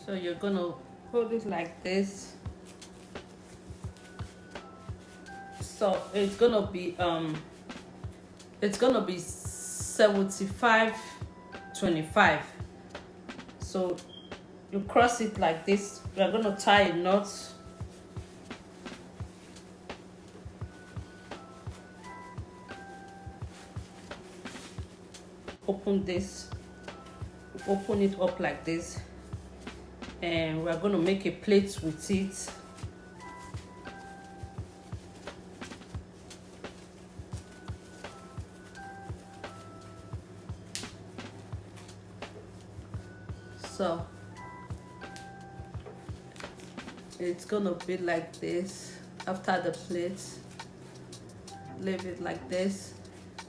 So you're gonna hold it like this. So it's gonna be 75-25. So you cross it like this. We're gonna tie a knot. Open this, open it up like this, and we're going to make a plate with it. So it's going to be like this. After the plate, leave it like this.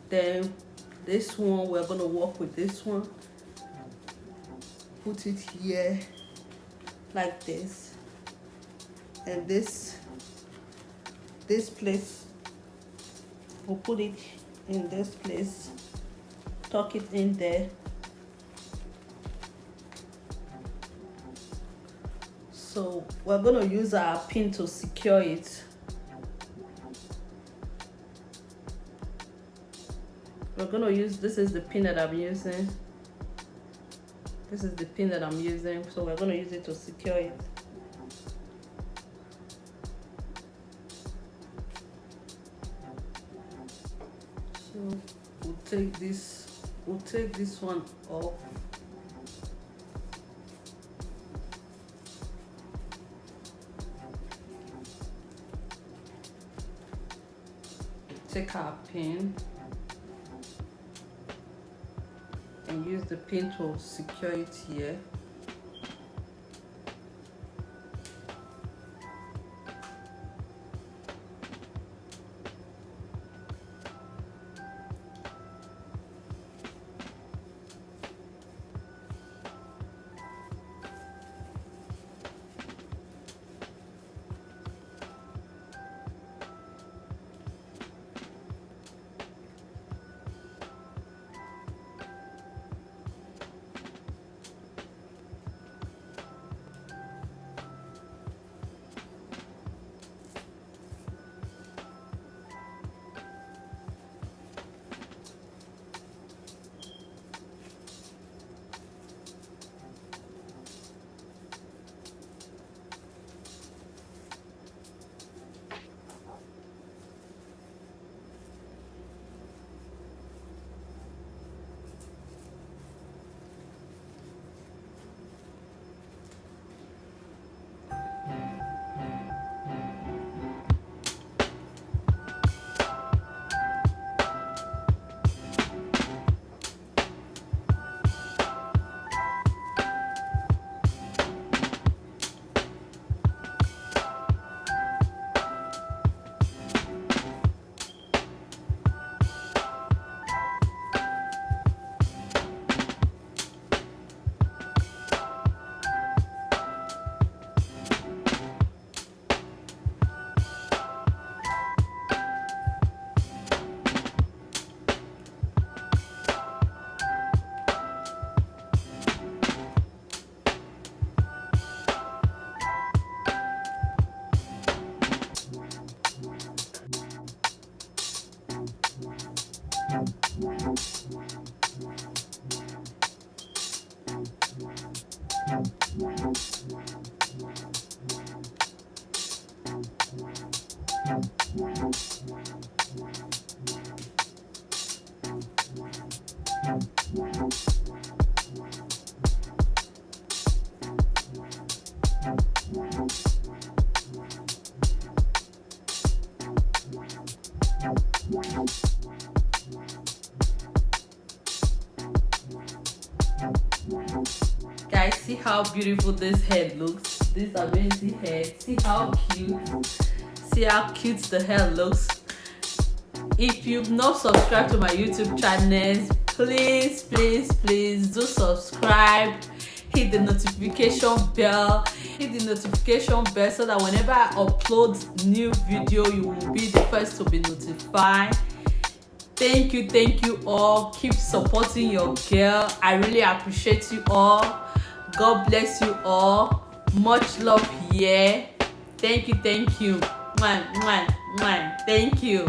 Then this one, we're going to work with this one. Put it here like this, and this place, we'll put it in this place, tuck it in there. So we're going to use our pin to secure it. We're going to use, this is the pin that I'm using. This is the pin that I'm using, so we're going to use it to secure it. So we'll take this one off. Take our pin and use the pin to secure it here. Guys, see how beautiful this head looks. This amazing head. See how cute. See how cute the hair looks. If you've not subscribed to my YouTube channel, please do subscribe. Hit the notification bell. So that whenever I upload new video, you will be the first to be notified. Thank you all. Keep supporting your girl. I really appreciate you all. God bless you all. Much love here. Thank you. Mwah, mwah, mwah. Thank you.